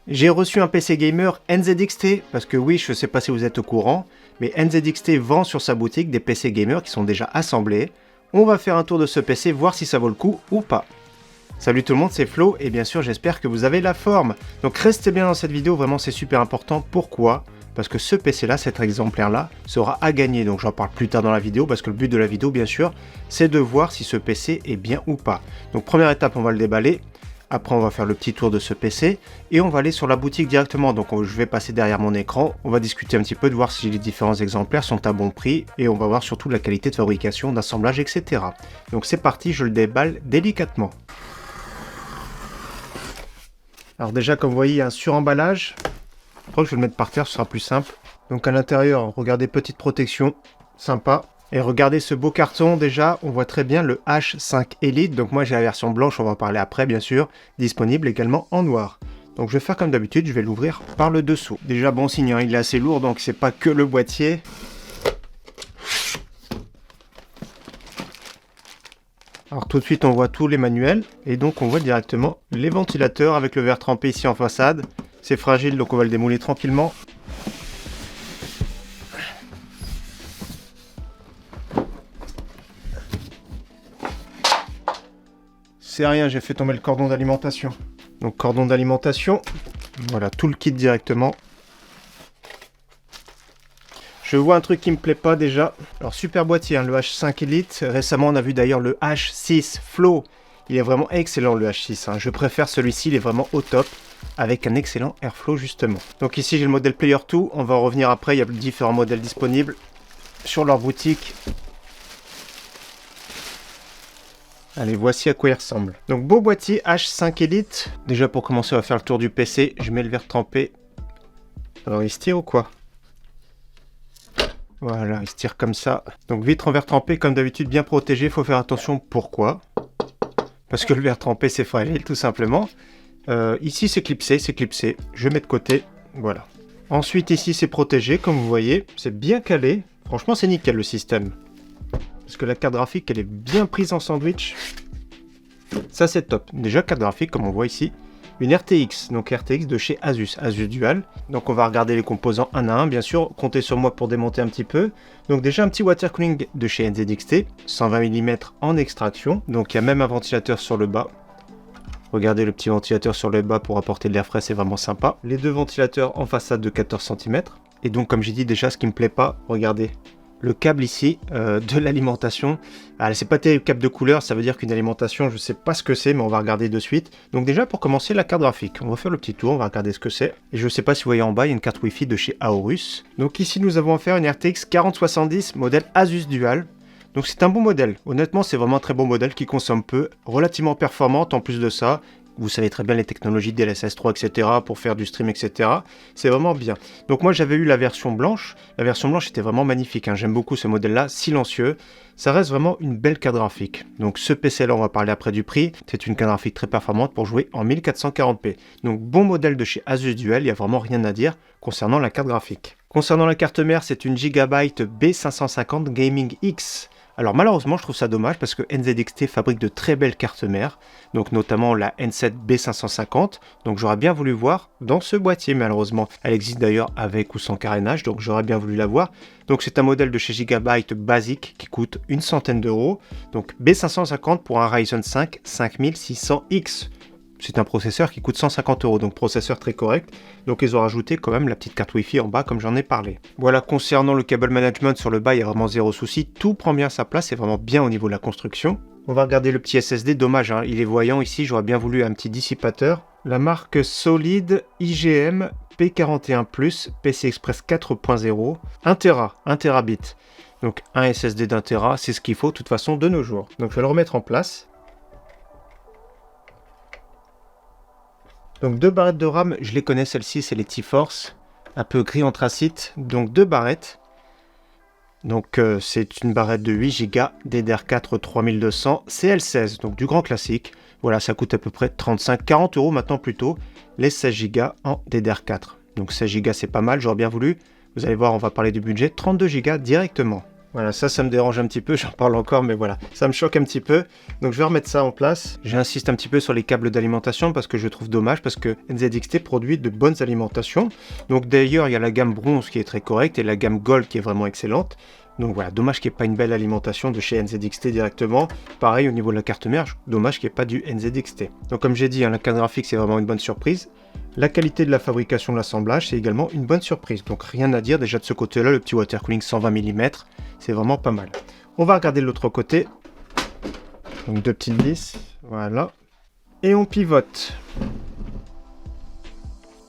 J'ai reçu un PC gamer NZXT, parce que oui, je sais pas si vous êtes au courant, mais NZXT vend sur sa boutique des PC gamer qui sont déjà assemblés. On va faire un tour de ce PC, voir si ça vaut le coup ou pas. Salut tout le monde, c'est Flo, et bien sûr j'espère que vous avez la forme. Donc restez bien dans cette vidéo, vraiment c'est super important. Pourquoi ? Parce que ce PC là, cet exemplaire là, sera à gagner. Donc j'en parle plus tard dans la vidéo, parce que le but de la vidéo bien sûr, c'est de voir si ce PC est bien ou pas. Donc première étape, on va le déballer. Après, on va faire le petit tour de ce PC et on va aller sur la boutique directement. Donc, je vais passer derrière mon écran. On va discuter un petit peu de voir si les différents exemplaires sont à bon prix et on va voir surtout la qualité de fabrication, d'assemblage, etc. Donc, c'est parti, je le déballe délicatement. Alors déjà, comme vous voyez, il y a un suremballage. Je crois que je vais le mettre par terre, ce sera plus simple. Donc, à l'intérieur, regardez, petite protection, sympa. Et regardez ce beau carton, déjà, on voit très bien le H5 Elite. Donc moi j'ai la version blanche, on va en parler après bien sûr, disponible également en noir. Donc je vais faire comme d'habitude, je vais l'ouvrir par le dessous. Déjà bon signe, hein, il est assez lourd, donc c'est pas que le boîtier. Alors tout de suite on voit tous les manuels, et donc on voit directement les ventilateurs avec le verre trempé ici en façade. C'est fragile, donc on va le démouler tranquillement. C'est rien, j'ai fait tomber le cordon d'alimentation. Donc cordon d'alimentation, voilà tout le kit directement. Je vois un truc qui me plaît pas déjà. Alors super boîtier, hein, le H5 Elite. Récemment on a vu d'ailleurs le H6 Flow. Il est vraiment excellent le H6. Hein. Je préfère celui-ci, il est vraiment au top. Avec un excellent airflow justement. Donc ici j'ai le modèle Player 2. On va en revenir après, il y a différents modèles disponibles sur leur boutique. Allez, voici à quoi il ressemble. Donc, beau boîtier H5 Elite. Déjà, pour commencer, on va faire le tour du PC. Je mets le verre trempé. Alors, il se tire ou quoi? Voilà, il se tire comme ça. Donc, vitre en verre trempé, comme d'habitude, bien protégé. Il faut faire attention. Pourquoi? Parce que le verre trempé, c'est fragile, tout simplement. Ici, c'est clipsé, c'est clipsé. Je mets de côté. Voilà. Ensuite, ici, c'est protégé, comme vous voyez. C'est bien calé. Franchement, c'est nickel, le système. Parce que la carte graphique, elle est bien prise en sandwich. Ça, c'est top. Déjà, carte graphique, comme on voit ici. Une RTX, donc RTX de chez Asus, Asus Dual. Donc, on va regarder les composants un à un, bien sûr. Comptez sur moi pour démonter un petit peu. Donc, déjà, un petit water cooling de chez NZXT. 120 mm en extraction. Donc, il y a même un ventilateur sur le bas. Regardez le petit ventilateur sur le bas pour apporter de l'air frais, c'est vraiment sympa. Les deux ventilateurs en façade de 14 cm. Et donc, comme j'ai dit déjà, ce qui me plaît pas, regardez. Le câble ici de l'alimentation, c'est pas terrible câble de couleur, ça veut dire qu'une alimentation, je sais pas ce que c'est, mais on va regarder de suite. Donc déjà pour commencer la carte graphique, on va faire le petit tour, on va regarder ce que c'est. Et je sais pas si vous voyez en bas, il y a une carte Wi-Fi de chez Aorus. Donc ici nous avons affaire à une RTX 4070 modèle Asus Dual. Donc c'est un bon modèle, honnêtement c'est vraiment un très bon modèle qui consomme peu, relativement performante en plus de ça. Vous savez très bien les technologies DLSS 3, etc. pour faire du stream, etc. C'est vraiment bien. Donc moi j'avais eu la version blanche. La version blanche était vraiment magnifique. Hein. J'aime beaucoup ce modèle-là, silencieux. Ça reste vraiment une belle carte graphique. Donc ce PC-là, on va parler après du prix. C'est une carte graphique très performante pour jouer en 1440p. Donc bon modèle de chez Asus Dual, il n'y a vraiment rien à dire concernant la carte graphique. Concernant la carte mère, c'est une Gigabyte B550 Gaming X. Alors malheureusement je trouve ça dommage parce que NZXT fabrique de très belles cartes mères, donc notamment la N7 B550, donc j'aurais bien voulu voir dans ce boîtier malheureusement. Elle existe d'ailleurs avec ou sans carénage, donc j'aurais bien voulu la voir. Donc c'est un modèle de chez Gigabyte basique qui coûte une centaine d'euros, donc B550 pour un Ryzen 5 5600X. C'est un processeur qui coûte 150 euros, donc processeur très correct. Donc ils ont rajouté quand même la petite carte Wi-Fi en bas, comme j'en ai parlé. Voilà, concernant le cable management sur le bas, il y a vraiment zéro souci. Tout prend bien sa place, c'est vraiment bien au niveau de la construction. On va regarder le petit SSD, dommage, hein, il est voyant ici, j'aurais bien voulu un petit dissipateur. La marque Solid IGM P41+, PC Express 4.0, 1 Tera, 1 Terabit. Donc un SSD d'1 Tera, c'est ce qu'il faut de toute façon de nos jours. Donc je vais le remettre en place. Donc 2 barrettes de RAM, je les connais, celles-ci, c'est les T-Force, un peu gris anthracite, donc 2 barrettes. Donc c'est une barrette de 8 Go, DDR4 3200, CL16, donc du grand classique. Voilà, ça coûte à peu près 35-40 euros maintenant plutôt, les 16 Go en DDR4. Donc 16 Go c'est pas mal, j'aurais bien voulu. Vous allez voir, on va parler du budget, 32 Go directement. Voilà, ça me dérange un petit peu, j'en parle encore, mais voilà, ça me choque un petit peu. Donc je vais remettre ça en place. J'insiste un petit peu sur les câbles d'alimentation parce que je trouve dommage, parce que NZXT produit de bonnes alimentations. Donc d'ailleurs, il y a la gamme bronze qui est très correcte et la gamme gold qui est vraiment excellente. Donc voilà, dommage qu'il n'y ait pas une belle alimentation de chez NZXT directement. Pareil au niveau de la carte mère, dommage qu'il n'y ait pas du NZXT. Donc comme j'ai dit, la carte graphique c'est vraiment une bonne surprise. La qualité de la fabrication de l'assemblage c'est également une bonne surprise. Donc rien à dire déjà de ce côté-là, le petit water cooling 120 mm, c'est vraiment pas mal. On va regarder de l'autre côté. Donc deux petites vis, voilà. Et on pivote.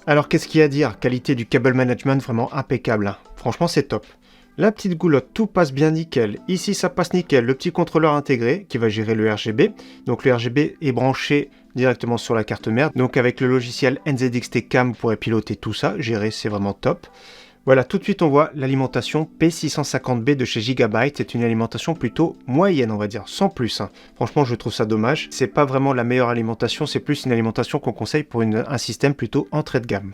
Alors qu'est-ce qu'il y a à dire? Qualité du cable management vraiment impeccable. Franchement c'est top. La petite goulotte, tout passe bien nickel. Ici, ça passe nickel. Le petit contrôleur intégré qui va gérer le RGB. Donc le RGB est branché directement sur la carte mère. Donc avec le logiciel NZXT Cam, vous pourrez piloter tout ça. Gérer, c'est vraiment top. Voilà, tout de suite, on voit l'alimentation P650B de chez Gigabyte. C'est une alimentation plutôt moyenne, on va dire, sans plus. Franchement, je trouve ça dommage. C'est pas vraiment la meilleure alimentation. C'est plus une alimentation qu'on conseille pour un système plutôt entrée de gamme.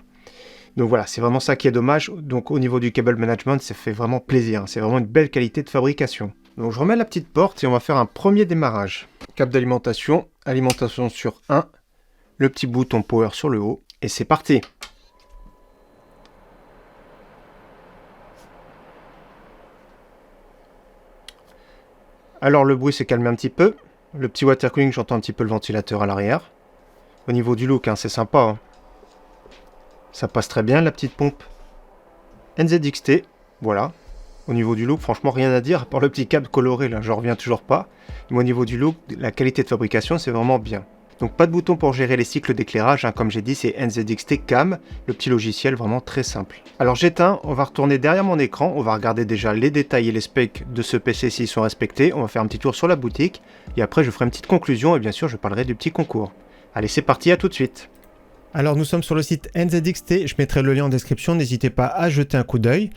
Donc voilà, c'est vraiment ça qui est dommage. Donc au niveau du cable management, ça fait vraiment plaisir. C'est vraiment une belle qualité de fabrication. Donc je remets la petite porte et on va faire un premier démarrage. Câble d'alimentation, alimentation sur 1, le petit bouton power sur le haut et c'est parti. Alors le bruit s'est calmé un petit peu. Le petit water cooling, j'entends un petit peu le ventilateur à l'arrière. Au niveau du look, c'est sympa. Ça passe très bien la petite pompe. NZXT, voilà. Au niveau du look, franchement rien à dire, à part le petit câble coloré là, j'en reviens toujours pas. Mais au niveau du look, la qualité de fabrication, c'est vraiment bien. Donc pas de bouton pour gérer les cycles d'éclairage, comme j'ai dit, c'est NZXT Cam, le petit logiciel vraiment très simple. Alors j'éteins, on va retourner derrière mon écran, on va regarder déjà les détails et les specs de ce PC s'ils sont respectés, on va faire un petit tour sur la boutique, et après je ferai une petite conclusion, et bien sûr je parlerai du petit concours. Allez c'est parti, à tout de suite. Alors nous sommes sur le site NZXT, je mettrai le lien en description, n'hésitez pas à jeter un coup d'œil.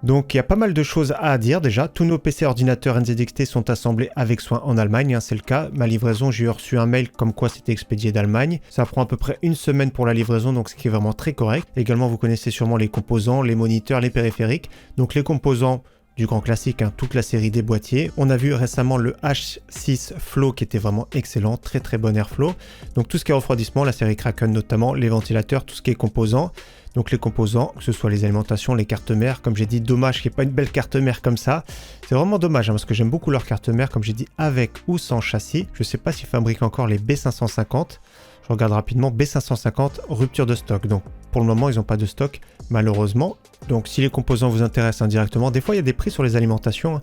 Donc il y a pas mal de choses à dire déjà, tous nos PC ordinateurs NZXT sont assemblés avec soin en Allemagne, c'est le cas. Ma livraison, j'ai reçu un mail comme quoi c'était expédié d'Allemagne. Ça prend à peu près une semaine pour la livraison, donc ce qui est vraiment très correct. Également vous connaissez sûrement les composants, les moniteurs, les périphériques. Donc les composants du grand classique, toute la série des boîtiers. On a vu récemment le H6 Flow qui était vraiment excellent, très très bon airflow. Donc tout ce qui est refroidissement, la série Kraken notamment, les ventilateurs, tout ce qui est composants. Donc les composants, que ce soit les alimentations, les cartes mères, comme j'ai dit, dommage qu'il n'y ait pas une belle carte mère comme ça. C'est vraiment dommage parce que j'aime beaucoup leur carte mère, comme j'ai dit, avec ou sans châssis. Je ne sais pas s'ils fabriquent encore les B550. Je regarde rapidement, B550, rupture de stock. Donc pour le moment, ils n'ont pas de stock, malheureusement. Donc si les composants vous intéressent indirectement, des fois il y a des prix sur les alimentations.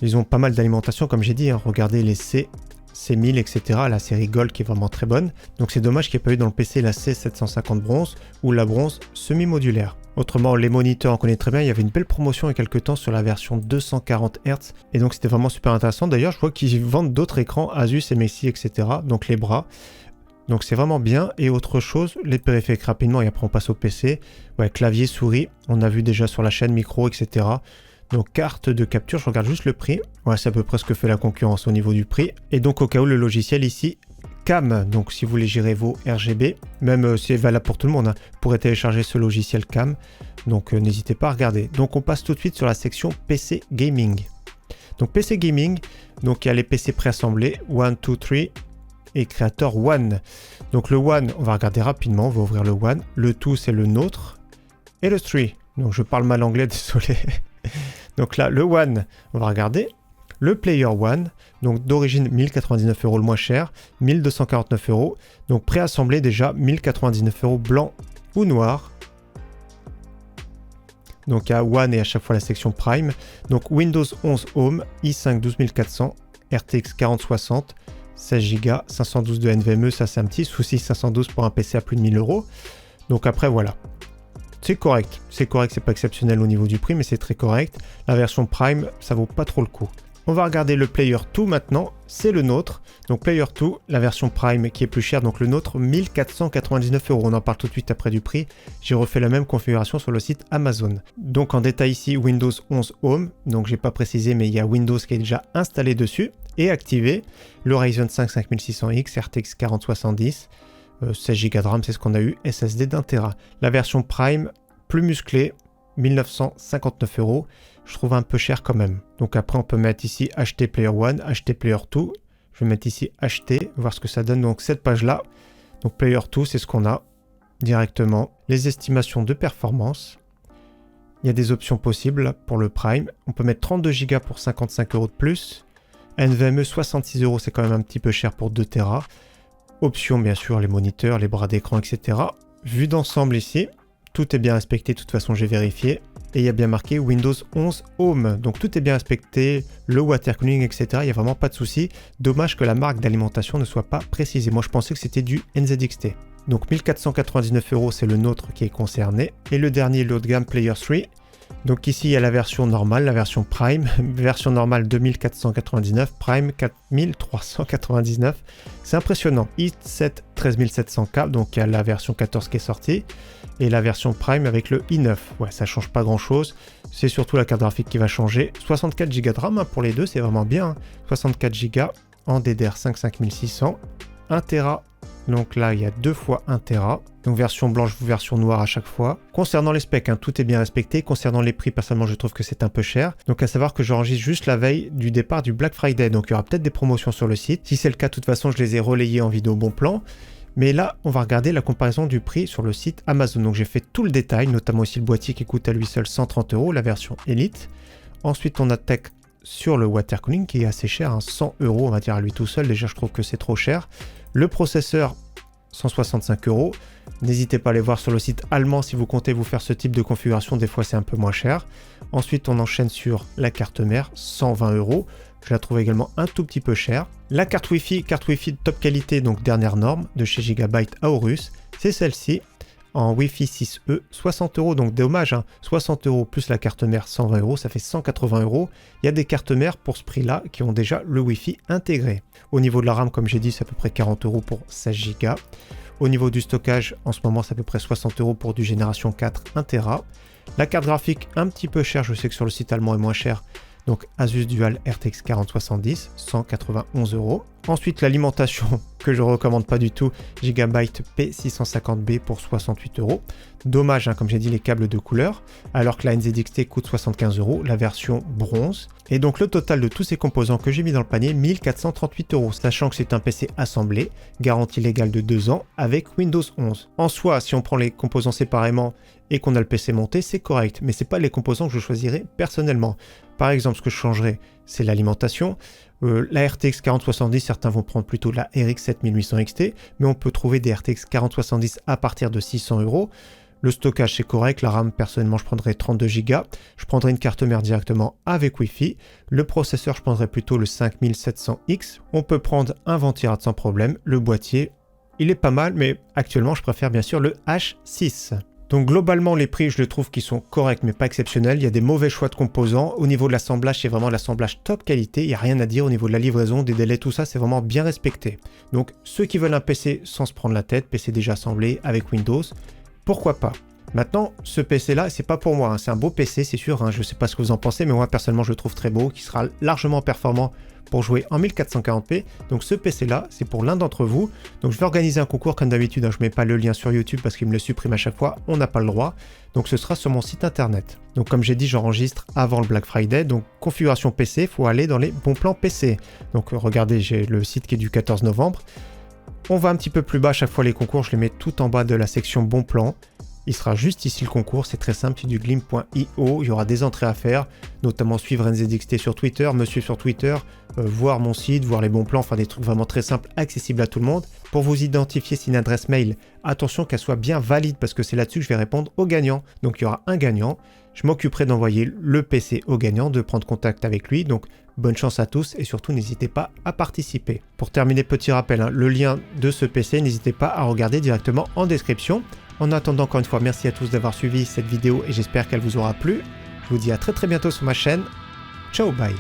Ils ont pas mal d'alimentations, comme j'ai dit. Regardez les C1000, etc. La série Gold qui est vraiment très bonne. Donc c'est dommage qu'il n'y ait pas eu dans le PC la C750 bronze ou la bronze semi-modulaire. Autrement, les moniteurs, on connaît très bien. Il y avait une belle promotion il y a quelques temps sur la version 240 Hz. Et donc c'était vraiment super intéressant. D'ailleurs, je vois qu'ils vendent d'autres écrans, Asus, MSI, etc. Donc les bras. Donc c'est vraiment bien. Et autre chose, les périphériques rapidement et après on passe au PC. Ouais, clavier, souris, on a vu déjà sur la chaîne, micro, etc. Donc carte de capture, je regarde juste le prix. Ouais, c'est à peu près ce que fait la concurrence au niveau du prix. Et donc au cas où le logiciel ici, Cam, donc si vous voulez gérer vos RGB, même c'est valable pour tout le monde, vous pourrez télécharger ce logiciel Cam. Donc n'hésitez pas à regarder. Donc on passe tout de suite sur la section PC Gaming. Donc PC Gaming, donc il y a les PC préassemblés, 1, 2, 3 et Creator One. Donc le One, on va regarder rapidement, on va ouvrir le One. Le 2 c'est le nôtre. Et le 3, donc je parle mal anglais, désolé. Donc là, le One, on va regarder. Le Player One, donc d'origine 1099 € le moins cher, 1249 €. Donc préassemblé déjà 1099 € blanc ou noir. Donc il y a One et à chaque fois la section Prime. Donc Windows 11 Home, i5 12400, RTX 4060, 16 Go, 512 de NVMe, ça c'est un petit souci, 512 pour un PC à plus de 1000 €. Donc après voilà. C'est correct, c'est pas exceptionnel au niveau du prix, mais c'est très correct. La version Prime, ça vaut pas trop le coup. On va regarder le Player 2 maintenant, c'est le nôtre. Donc Player 2, la version Prime qui est plus chère, donc le nôtre, 1499 €. On en parle tout de suite après du prix. J'ai refait la même configuration sur le site Amazon. Donc en détail ici, Windows 11 Home. Donc j'ai pas précisé, mais il y a Windows qui est déjà installé dessus et activé. Le Ryzen 5 5600X, RTX 4070. 16 Go de RAM, c'est ce qu'on a eu, SSD d'1 Tera. La version Prime, plus musclée, 1959 €. je trouve un peu cher quand même. Donc après, on peut mettre ici acheter Player 1, acheter Player 2. Je vais mettre ici acheter, voir ce que ça donne. Donc cette page-là, donc Player 2, c'est ce qu'on a directement. Les estimations de performance. Il y a des options possibles pour le Prime. On peut mettre 32 Go pour 55 € de plus. NVMe 66 €, c'est quand même un petit peu cher pour 2 Tera. Options, bien sûr, les moniteurs, les bras d'écran, etc. Vue d'ensemble ici, tout est bien respecté. De toute façon, j'ai vérifié. Et il y a bien marqué Windows 11 Home. Donc tout est bien respecté. Le water cooling, etc. Il n'y a vraiment pas de souci. Dommage que la marque d'alimentation ne soit pas précisée. Moi, je pensais que c'était du NZXT. Donc 1499 €, c'est le nôtre qui est concerné. Et le dernier, le haut de gamme Player 3. Donc ici, il y a la version normale, la version Prime. Version normale 2499, Prime 4399. C'est impressionnant. i7 13700K, donc il y a la version 14 qui est sortie. Et la version Prime avec le i9. Ouais, ça change pas grand-chose. C'est surtout la carte graphique qui va changer. 64 Go de RAM hein, pour les deux, c'est vraiment bien. 64 Go en DDR5 5600. 1 Tera. Donc là, il y a 2 fois 1 Tera. Donc version blanche, version noire à chaque fois. Concernant les specs, hein, tout est bien respecté. Concernant les prix, personnellement, je trouve que c'est un peu cher. Donc à savoir que j'enregistre juste la veille du départ du Black Friday. Donc il y aura peut-être des promotions sur le site. Si c'est le cas, de toute façon, je les ai relayées en vidéo bon plan. Mais là, on va regarder la comparaison du prix sur le site Amazon. Donc j'ai fait tout le détail, notamment ici le boîtier qui coûte à lui seul 130 €, la version Elite. Ensuite, on attaque sur le water cooling qui est assez cher, hein, 100 €, on va dire à lui tout seul. Déjà, je trouve que c'est trop cher. Le processeur, 165 €. N'hésitez pas à aller voir sur le site allemand si vous comptez vous faire ce type de configuration. Des fois, c'est un peu moins cher. Ensuite, on enchaîne sur la carte mère, 120 €. Je la trouve également un tout petit peu chère. La carte Wi-Fi de top qualité, donc dernière norme, de chez Gigabyte Aorus. C'est celle-ci, en Wi-Fi 6E, 60 €. Donc dommage, hein, 60 € plus la carte mère, 120 €, ça fait 180 €. Il y a des cartes mères pour ce prix-là qui ont déjà le Wi-Fi intégré. Au niveau de la RAM, comme j'ai dit, c'est à peu près 40 € pour 16 Go. Au niveau du stockage, en ce moment, c'est à peu près 60 € pour du génération 4 1 Tera. La carte graphique, un petit peu chère, je sais que sur le site allemand est moins cher. Donc Asus Dual RTX 4070, 191 €. Ensuite, l'alimentation que je recommande pas du tout, Gigabyte P650B pour 68 €. Dommage, hein, comme j'ai dit, les câbles de couleur, alors que la NZXT coûte 75 €, la version bronze. Et donc le total de tous ces composants que j'ai mis dans le panier, 1438 €, sachant que c'est un PC assemblé, garantie légale de 2 ans, avec Windows 11. En soi, si on prend les composants séparément et qu'on a le PC monté, c'est correct, mais c'est pas les composants que je choisirais personnellement. Par exemple, ce que je changerais, c'est l'alimentation. La RTX 4070, certains vont prendre plutôt la RX 7800 XT, mais on peut trouver des RTX 4070 à partir de 600 €. Le stockage, c'est correct. La RAM, personnellement, je prendrais 32 Go. Je prendrais une carte mère directement avec Wi-Fi. Le processeur, je prendrais plutôt le 5700X. On peut prendre un Ventirad sans problème. Le boîtier, il est pas mal, mais actuellement, je préfère bien sûr le H6. Donc globalement, les prix, je le trouve qu'ils sont corrects, mais pas exceptionnels. Il y a des mauvais choix de composants. Au niveau de l'assemblage, c'est vraiment l'assemblage top qualité. Il n'y a rien à dire au niveau de la livraison, des délais, tout ça, c'est vraiment bien respecté. Donc ceux qui veulent un PC sans se prendre la tête, PC déjà assemblé avec Windows, pourquoi pas? Maintenant, ce PC-là, c'est pas pour moi, hein. C'est un beau PC, c'est sûr, hein. Je sais pas ce que vous en pensez, mais moi, personnellement, je le trouve très beau, qui sera largement performant pour jouer en 1440p. Donc ce PC-là, c'est pour l'un d'entre vous. Donc je vais organiser un concours comme d'habitude, hein. Je mets pas le lien sur YouTube parce qu'il me le supprime à chaque fois, on n'a pas le droit. Donc ce sera sur mon site internet. Donc comme j'ai dit, j'enregistre avant le Black Friday. Donc configuration PC, il faut aller dans les bons plans PC. Donc regardez, j'ai le site qui est du 14 novembre. On va un petit peu plus bas à chaque fois les concours, je les mets tout en bas de la section bon plan. Il sera juste ici le concours, c'est très simple, c'est du glim.io, il y aura des entrées à faire, notamment suivre NZXT sur Twitter, me suivre sur Twitter, voir mon site, voir les bons plans, enfin des trucs vraiment très simples, accessibles à tout le monde. Pour vous identifier, c'est une adresse mail, attention qu'elle soit bien valide parce que c'est là-dessus que je vais répondre aux gagnants. Donc il y aura un gagnant, je m'occuperai d'envoyer le PC au gagnant, de prendre contact avec lui, donc bonne chance à tous et surtout n'hésitez pas à participer. Pour terminer, petit rappel, hein, le lien de ce PC, n'hésitez pas à regarder directement en description. En attendant, encore une fois, merci à tous d'avoir suivi cette vidéo et j'espère qu'elle vous aura plu. Je vous dis à très bientôt sur ma chaîne. Ciao, bye.